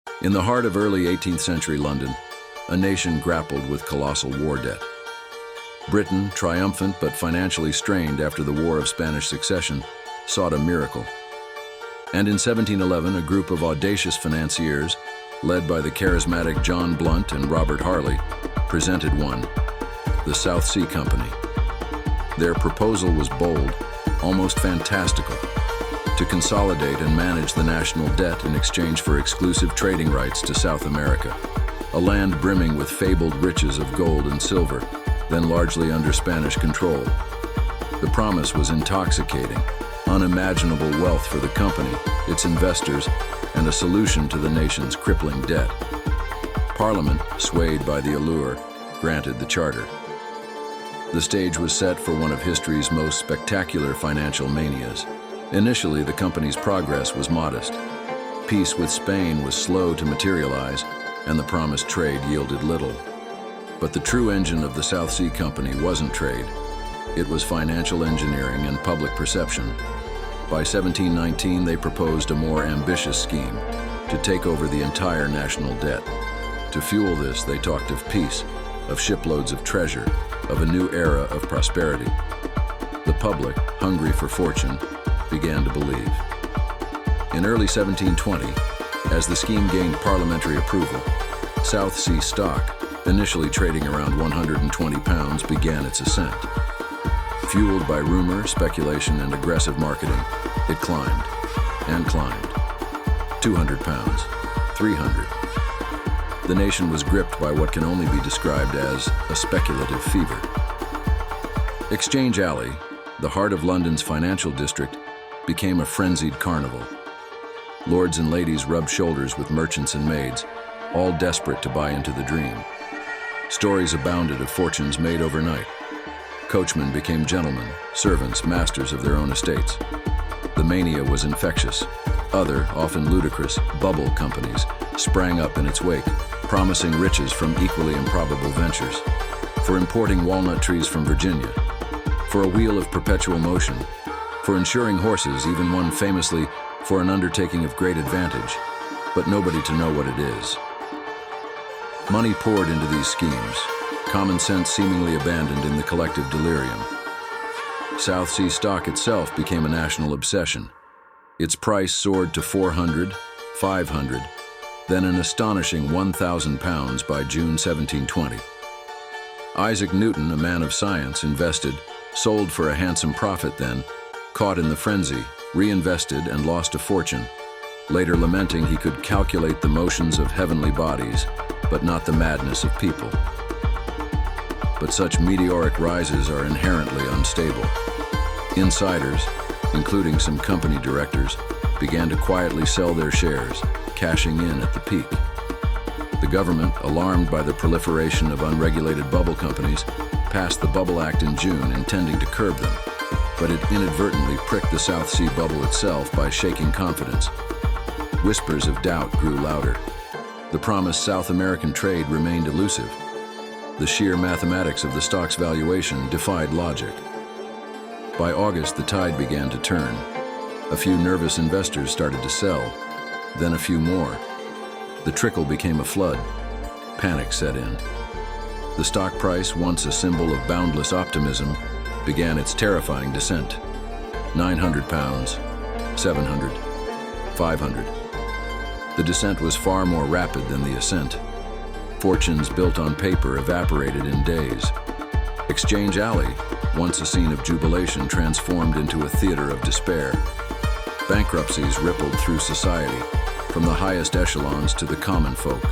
In the heart of early 18th century London, a nation grappled with colossal war debt. Britain, triumphant but financially strained after the War of Spanish Succession, sought a miracle. And in 1711, a group of audacious financiers, led by the charismatic John Blunt and Robert Harley, presented one, the South Sea Company. Their proposal was bold, almost fantastical, to consolidate and manage the national debt in exchange for exclusive trading rights to South America, a land brimming with fabled riches of gold and silver, then largely under Spanish control. The promise was intoxicating, unimaginable wealth for the company, its investors, and a solution to the nation's crippling debt. Parliament, swayed by the Allure, granted the charter. The stage was set for one of history's most spectacular financial manias. Initially, the company's progress was modest. Peace with Spain was slow to materialize, and the promised trade yielded little. But the true engine of the South Sea Company wasn't trade. It was financial engineering and public perception. By 1719, they proposed a more ambitious scheme to take over the entire national debt. To fuel this, they talked of peace, of shiploads of treasure, of a new era of prosperity. The public, hungry for fortune, began to believe. In early 1720, as the scheme gained parliamentary approval, South Sea stock, initially trading around £120, began its ascent. Fueled by rumor, speculation, and aggressive marketing, it climbed and climbed. £200, £300. The nation was gripped by what can only be described as a speculative fever. Exchange Alley, the heart of London's financial district, became a frenzied carnival. Lords and ladies rubbed shoulders with merchants and maids, all desperate to buy into the dream. Stories abounded of fortunes made overnight. Coachmen became gentlemen, servants, masters of their own estates. The mania was infectious. Other, often ludicrous, bubble companies sprang up in its wake, promising riches from equally improbable ventures. For importing walnut trees from Virginia, for a wheel of perpetual motion, for insuring horses, even one famously for an undertaking of great advantage, but nobody to know what it is. Money poured into these schemes, common sense seemingly abandoned in the collective delirium. South Sea stock itself became a national obsession. Its price soared to £400, £500, then an astonishing £1,000 by June 1720. Isaac Newton, a man of science, invested, sold for a handsome profit then, caught in the frenzy, reinvested and lost a fortune, later lamenting he could calculate the motions of heavenly bodies, but not the madness of people. But such meteoric rises are inherently unstable. Insiders, including some company directors, began to quietly sell their shares, cashing in at the peak. The government, alarmed by the proliferation of unregulated bubble companies, passed the Bubble Act in June, intending to curb them, but it inadvertently pricked the South Sea bubble itself by shaking confidence. Whispers of doubt grew louder. The promised South American trade remained elusive. The sheer mathematics of the stock's valuation defied logic. By August, the tide began to turn. A few nervous investors started to sell, then a few more. The trickle became a flood. Panic set in. The stock price, once a symbol of boundless optimism, began its terrifying descent. £900, £700, £500. The descent was far more rapid than the ascent. Fortunes built on paper evaporated in days. Exchange Alley, once a scene of jubilation, transformed into a theater of despair. Bankruptcies rippled through society, from the highest echelons to the common folk.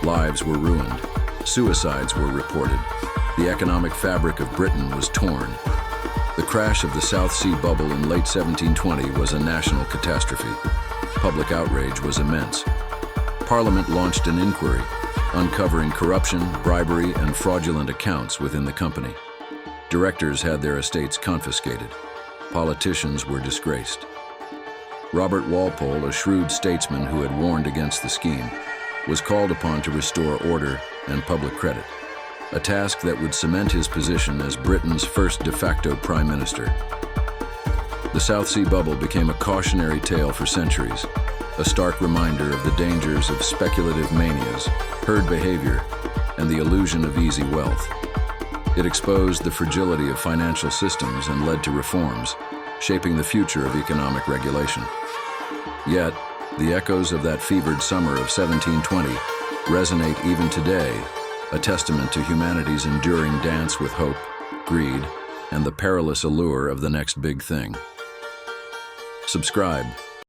Lives were ruined. Suicides were reported. The economic fabric of Britain was torn. The crash of the South Sea bubble in late 1720 was a national catastrophe. Public outrage was immense. Parliament launched an inquiry, uncovering corruption, bribery, and fraudulent accounts within the company. Directors had their estates confiscated. Politicians were disgraced. Robert Walpole, a shrewd statesman who had warned against the scheme, was called upon to restore order and public credit, a task that would cement his position as Britain's first de facto prime minister. The South Sea bubble became a cautionary tale for centuries, a stark reminder of the dangers of speculative manias, herd behavior, and the illusion of easy wealth. It exposed the fragility of financial systems and led to reforms, shaping the future of economic regulation. Yet, the echoes of that fevered summer of 1720 resonate even today, a testament to humanity's enduring dance with hope, greed, and the perilous allure of the next big thing. Subscribe